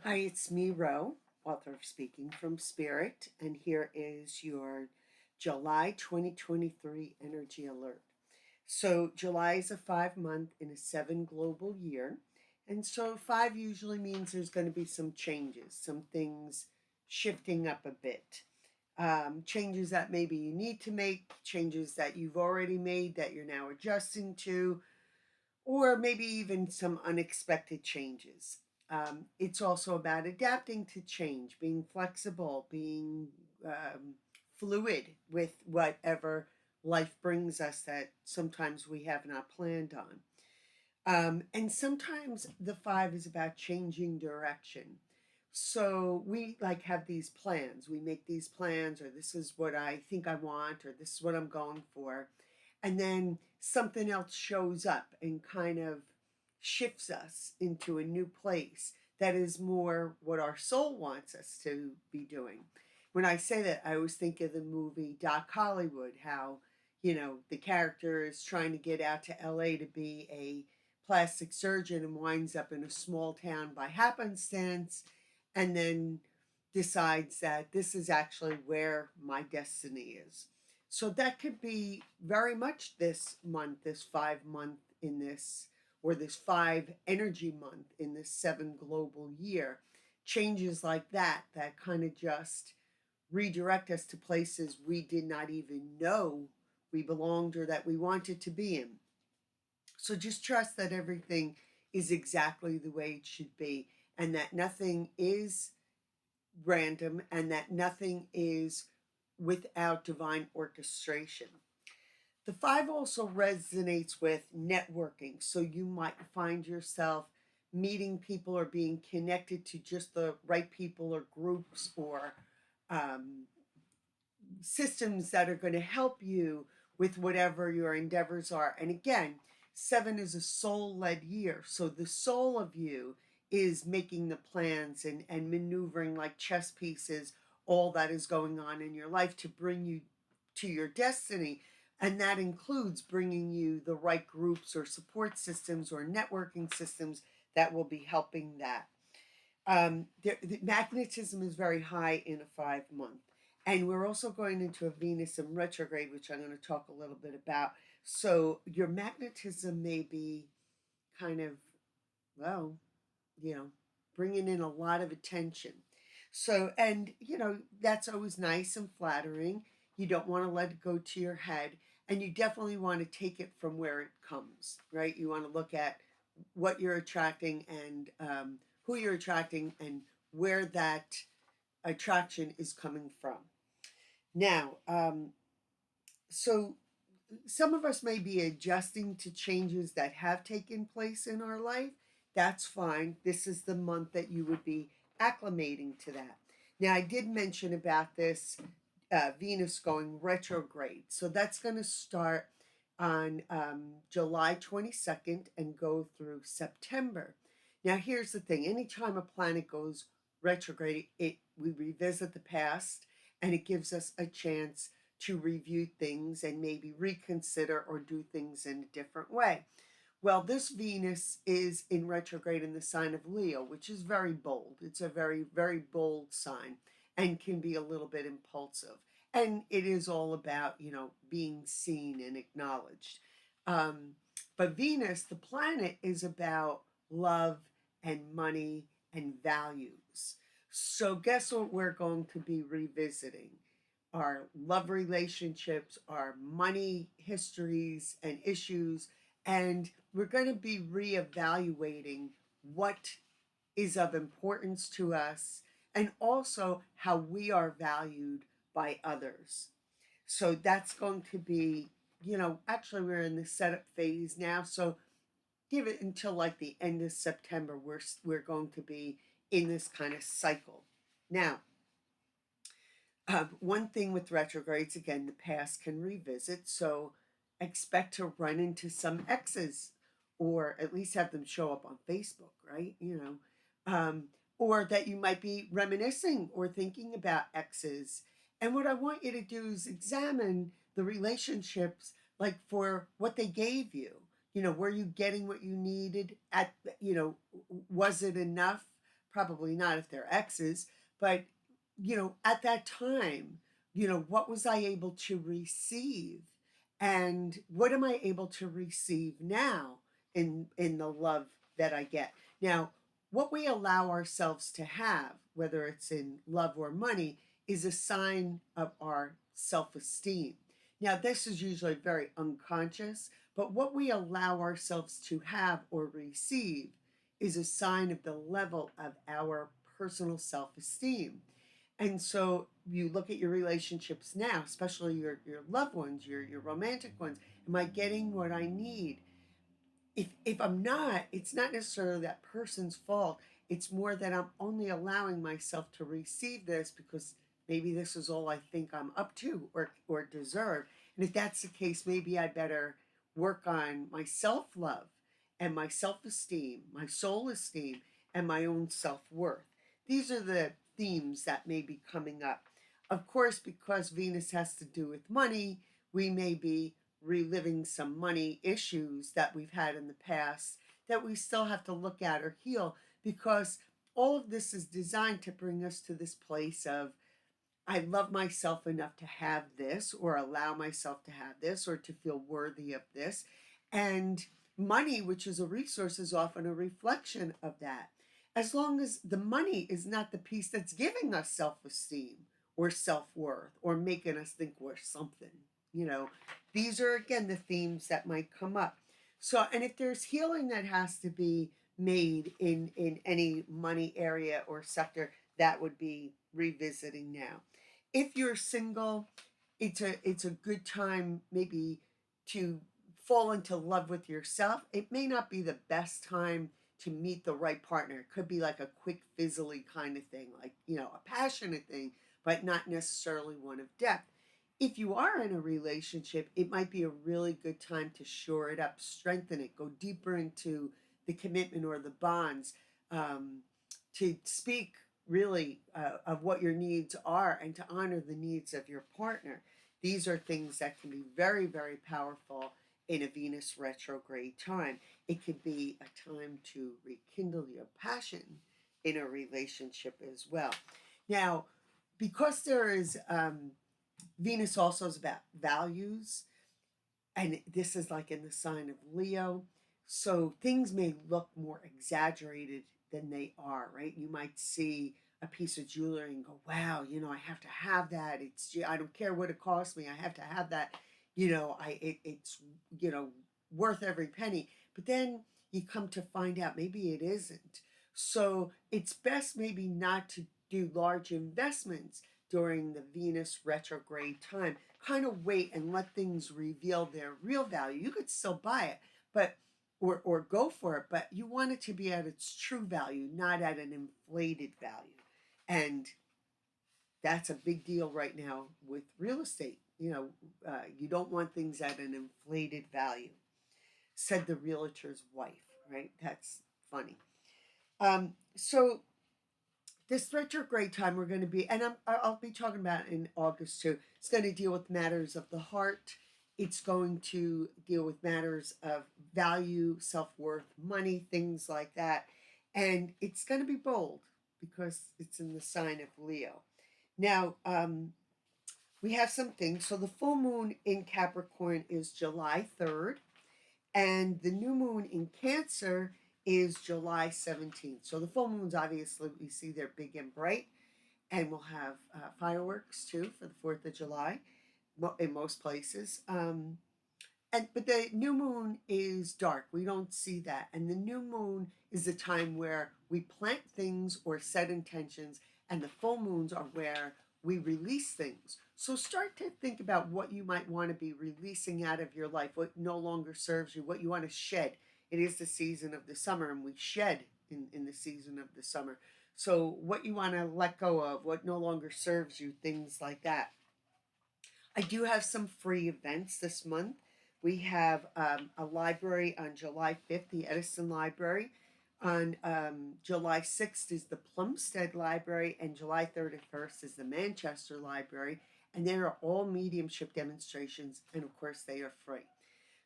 Hi, it's me, Ro, author of Speaking from Spirit, and here is your July 2023 energy alert. So, July is a 5 month in a 7 global year, and so 5 usually means there's going to be some changes, some things shifting up a bit. Changes that maybe you need to make, changes that you've already made that you're now adjusting to, or maybe even some unexpected changes. It's also about adapting to change, being flexible, being fluid with whatever life brings us that sometimes we have not planned on. And sometimes the 5 is about changing direction. So we like have these plans. We make these plans, or this is what I think I want, or this is what I'm going for. And then something else shows up and kind of shifts us into a new place that is more what our soul wants us to be doing. When I say that, I always think of the movie Doc Hollywood, how, the character is trying to get out to LA to be a plastic surgeon and winds up in a small town by happenstance, and then decides that this is actually where my destiny is. So that could be very much this month, this 5 month in this, or this 5 energy month in this 7 global year. Changes like that kind of just redirect us to places we did not even know we belonged or that we wanted to be in. So just trust that everything is exactly the way it should be, and that nothing is random, and that nothing is without divine orchestration. The 5 also resonates with networking. So you might find yourself meeting people or being connected to just the right people or groups or um, systems that are going to help you with whatever your endeavors are. And again, 7 is a soul led year. So the soul of you is making the plans and maneuvering like chess pieces all that is going on in your life to bring you to your destiny. And that includes bringing you the right groups or support systems or networking systems that will be helping that. The magnetism is very high in a 5 month. And we're also going into a Venus in retrograde, which I'm going to talk a little bit about. So your magnetism may be kind of, well, you know, bringing in a lot of attention. So, and, that's always nice and flattering. You don't want to let it go to your head. And you definitely want to take it from where it comes, right? You want to look at what you're attracting and who you're attracting and where that attraction is coming from. Now, so some of us may be adjusting to changes that have taken place in our life. That's fine. This is the month that you would be acclimating to that. Now, I did mention about this Venus going retrograde. So that's going to start on July 22nd and go through September. Now, here's the thing: anytime a planet goes retrograde, we revisit the past and it gives us a chance to review things and maybe reconsider or do things in a different way. Well, this Venus is in retrograde in the sign of Leo, which is very bold. It's a very, very bold sign and can be a little bit impulsive. And it is all about, being seen and acknowledged. Um, but Venus, the planet, is about love and money and values. So, guess what we're going to be revisiting? Our love relationships, our money histories and issues, and we're going to be reevaluating what is of importance to us and also how we are valued by others. So that's going to be, actually, we're in the setup phase now. So give it until like the end of September. We're going to be in this kind of cycle. Now, one thing with retrogrades, again, the past can revisit. So expect to run into some exes or at least have them show up on Facebook, right? Or that you might be reminiscing or thinking about exes. And what I want you to do is examine the relationships like for what they gave you. Were you getting what you needed was it enough? probably not if they're exes, but, at that time, what was I able to receive? And what am I able to receive now in the love that I get? Now, what we allow ourselves to have, whether it's in love or money, is a sign of our self-esteem. Now, this is usually very unconscious, but what we allow ourselves to have or receive is a sign of the level of our personal self-esteem. And so you look at your relationships now, especially your loved ones, your romantic ones. Am I getting what I need? If I'm not, it's not necessarily that person's fault. It's more that I'm only allowing myself to receive this because maybe this is all I think I'm up to or deserve. And if that's the case, maybe I better work on my self-love and my self-esteem, my soul esteem, and my own self-worth. These are the themes that may be coming up. Of course, because Venus has to do with money, we may be reliving some money issues that we've had in the past that we still have to look at or heal, because all of this is designed to bring us to this place of I love myself enough to have this or allow myself to have this or to feel worthy of this. And money, which is a resource, is often a reflection of that. As long as the money is not the piece that's giving us self-esteem or self-worth or making us think we're something, you know, these are again the themes that might come up. So, and if there's healing that has to be made in any money area or sector, that would be revisiting now. If you're single, it's a good time maybe to fall into love with yourself. It may not be the best time to meet the right partner. It could be like a quick fizzly kind of thing, like, a passionate thing, but not necessarily one of depth. If you are in a relationship, it might be a really good time to shore it up, strengthen it, go deeper into the commitment or the bonds, um, to speak really of what your needs are and to honor the needs of your partner. These are things that can be very, very powerful in a Venus retrograde time. It could be a time to rekindle your passion in a relationship as well. Now, because there is Venus also is about values, and this is like in the sign of Leo. So things may look more exaggerated than they are, right? You might see a piece of jewelry and go, wow, I have to have that. I don't care what it costs me. I have to have that. It's, worth every penny. But then you come to find out maybe it isn't. So it's best maybe not to do large investments during the Venus retrograde time. Kind of wait and let things reveal their real value. You could still buy it, but or go for it, but you want it to be at its true value, not at an inflated value. And that's a big deal right now with real estate. You don't want things at an inflated value, said the realtor's wife, right? That's funny. So this retrograde time we're going to be, and I'll be talking about it in August too. It's going to deal with matters of the heart. It's going to deal with matters of value, self-worth, money, things like that. And it's going to be bold because it's in the sign of Leo. Now, we have some things. So the full moon in Capricorn is July 3rd, and the new moon in Cancer is July 17th. So the full moons, obviously, we see they're big and bright, and we'll have fireworks too for the 4th of July in most places. But the new moon is dark. We don't see that. And the new moon is the time where we plant things or set intentions, and the full moons are where we release things. So start to think about what you might want to be releasing out of your life, what no longer serves you, what you want to shed. It is the season of the summer, and we shed in the season of the summer. So what you want to let go of, what no longer serves you, things like that. I do have some free events this month. We have a library on July 5th, the Edison Library. On July 6th is the Plumstead Library, and July 31st is the Manchester Library. And they are all mediumship demonstrations, and of course they are free.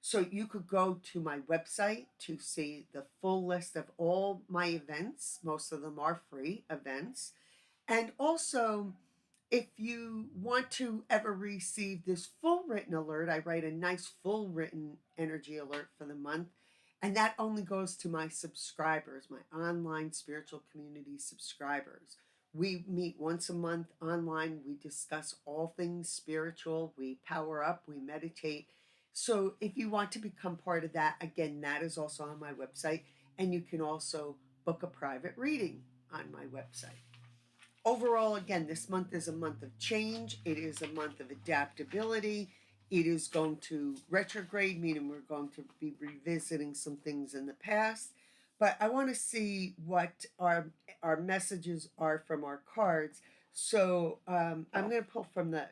So you could go to my website to see the full list of all my events. Most of them are free events. And also, if you want to ever receive this full written alert, I write a nice full written energy alert for the month. And that only goes to my subscribers, my online spiritual community subscribers. We meet once a month online. We discuss all things spiritual. We power up, we meditate. So if you want to become part of that, again, that is also on my website. And you can also book a private reading on my website. Overall, again, this month is a month of change. It is a month of adaptability. It is going to retrograde, meaning we're going to be revisiting some things in the past. But I want to see what our messages are from our cards. So I'm going to pull from the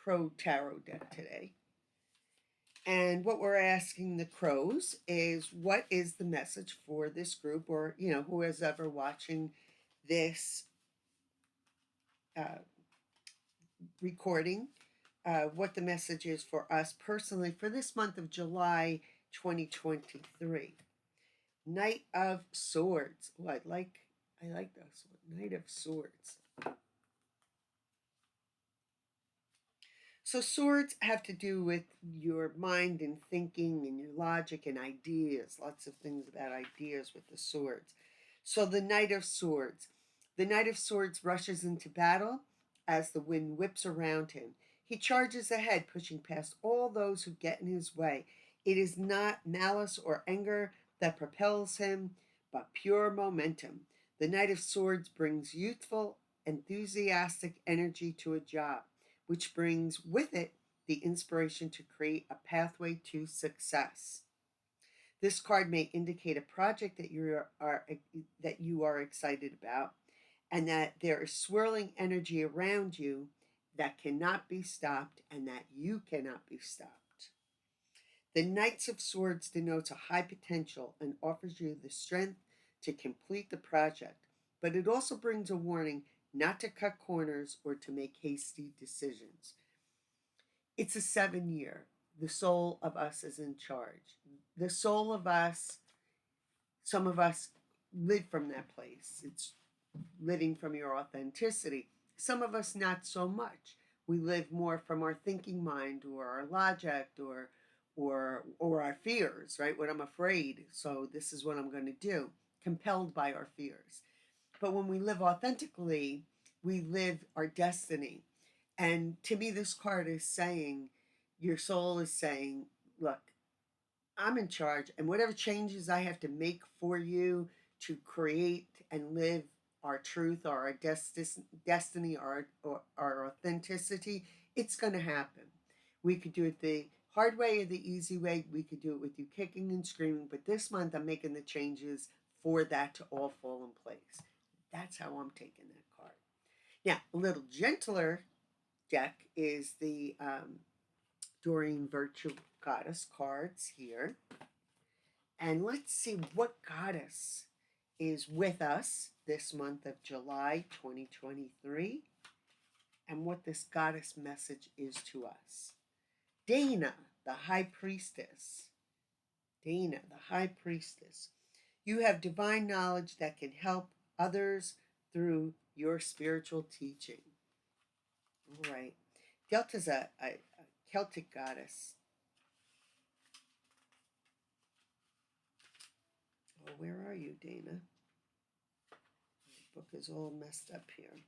Crow Tarot deck today. And what we're asking the crows is, what is the message for this group, or who is ever watching this uh, recording, what the message is for us personally for this month of July 2023. Knight of Swords. Oh, I like this one. Knight of Swords. So swords have to do with your mind and thinking and your logic and ideas. Lots of things about ideas with the swords. So the Knight of Swords. The Knight of Swords rushes into battle as the wind whips around him. He charges ahead, pushing past all those who get in his way. It is not malice or anger that propels him, but pure momentum. The Knight of Swords brings youthful, enthusiastic energy to a job, which brings with it the inspiration to create a pathway to success. This card may indicate a project that you are excited about, and that there is swirling energy around you that cannot be stopped and that you cannot be stopped. The Knights of Swords denotes a high potential and offers you the strength to complete the project, but it also brings a warning not to cut corners or to make hasty decisions. It's a 7 year. The soul of us is in charge. The soul of us, some of us live from that place. It's living from your authenticity. Some of us not so much. We live more from our thinking mind or our logic or our fears, right? What I'm afraid, so this is what I'm going to do, compelled by our fears. But when we live authentically, we live our destiny. And to me, this card is saying, your soul is saying, look, I'm in charge, and whatever changes I have to make for you to create and live our truth or our destiny or our authenticity, it's going to happen. We could do it the hard way or the easy way. We could do it with you kicking and screaming, but this month I'm making the changes for that to all fall in place. That's how I'm taking that card. Now, a little gentler deck is the Doreen Virtue Goddess cards here. And let's see what goddess is with us this month of July 2023 and what this goddess message is to us. Dana, the High Priestess. Dana, the High Priestess. You have divine knowledge that can help others through your spiritual teaching. All right. Delta's a Celtic goddess. Oh, where are you, Dana? The book is all messed up here.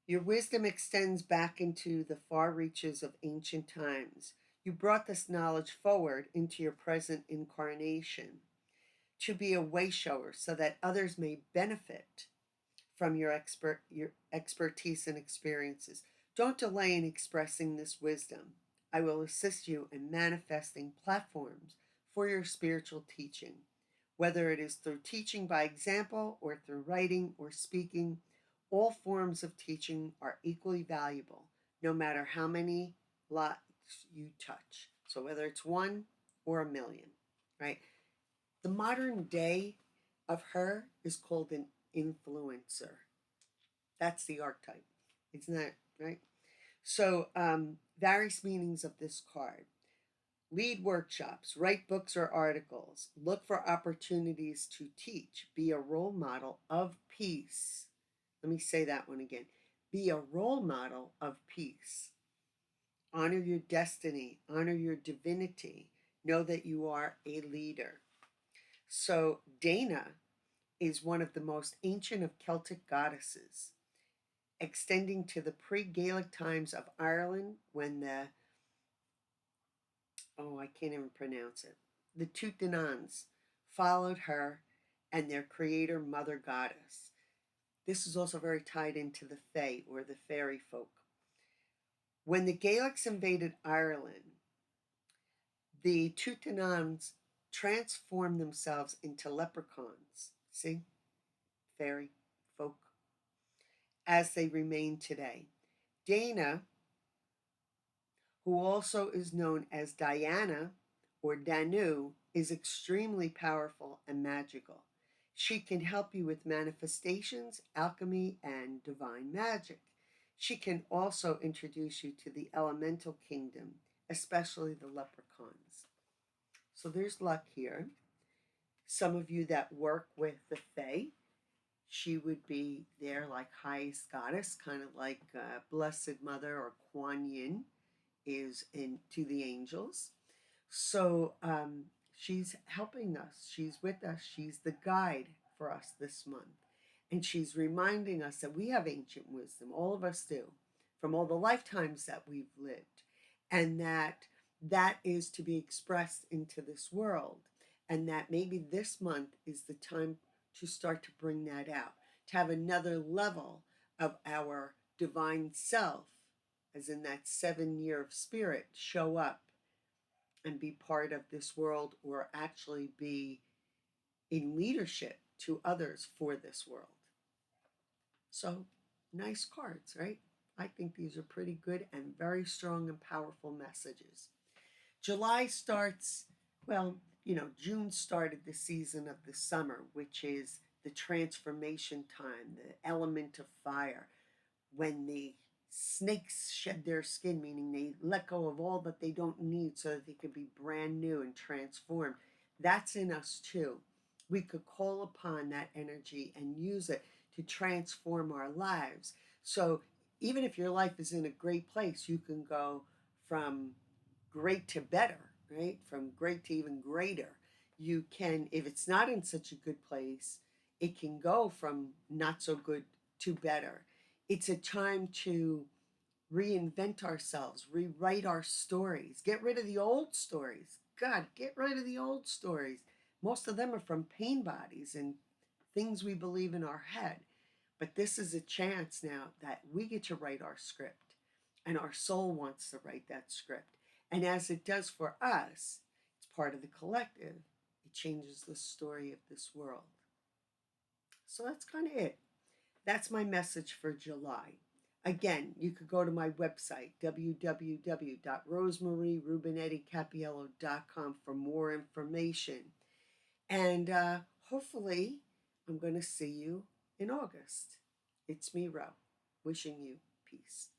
Your wisdom extends back into the far reaches of ancient times. You brought this knowledge forward into your present incarnation to be a way shower so that others may benefit from your expertise and experiences. Don't delay in expressing this wisdom. I will assist you in manifesting platforms for your spiritual teaching, whether it is through teaching by example or through writing or speaking. All forms of teaching are equally valuable, no matter how many lives you touch. So whether it's one or a million, right? The modern day of her is called an influencer. That's the archetype. Isn't that right? So, various meanings of this card: lead workshops, write books or articles, look for opportunities to teach, be a role model of peace. Let me say that one again: be a role model of peace. Honor your destiny, honor your divinity, know that you are a leader. So, Dana is one of the most ancient of Celtic goddesses, extending to the pre Gaelic times of Ireland when I can't even pronounce it, the Teutonans followed her and their creator, Mother Goddess. This is also very tied into the Fae, or the fairy folk. When the Gaelics invaded Ireland, the Teutonans transformed themselves into leprechauns. See? Fairy folk. As they remain today. Dana, who also is known as Diana or Danu, is extremely powerful and magical. She can help you with manifestations, alchemy, and divine magic. She can also introduce you to the elemental kingdom, especially the leprechauns. So there's luck here. Some of you that work with the Fae, she would be there like highest goddess, kind of like Blessed Mother or Kuan Yin is in to the angels. So she's helping us. She's with us. She's the guide for us this month. And she's reminding us that we have ancient wisdom. All of us do, from all the lifetimes that we've lived. And that is to be expressed into this world. And that maybe this month is the time to start to bring that out, to have another level of our divine self, as in that 7 year of spirit, show up and be part of this world, or actually be in leadership to others for this world. So, nice cards, right? I think these are pretty good and very strong and powerful messages. July starts, well, June started the season of the summer, which is the transformation time, the element of fire, when the snakes shed their skin, meaning they let go of all that they don't need so that they could be brand new and transformed. That's in us too. We could call upon that energy and use it to transform our lives. So even if your life is in a great place, you can go from great to better, right? From great to even greater. You can, if it's not in such a good place, it can go from not so good to better. It's a time to reinvent ourselves, rewrite our stories, get rid of the old stories. God, get rid of the old stories. Most of them are from pain bodies and things we believe in our head. But this is a chance now that we get to write our script, and our soul wants to write that script. And as it does for us, it's part of the collective. It changes the story of this world. So that's kind of it. That's my message for July. Again, you could go to my website, www.rosemarierubenetticapiello.com, for more information. And hopefully, I'm going to see you in August. It's me, Ro, wishing you peace.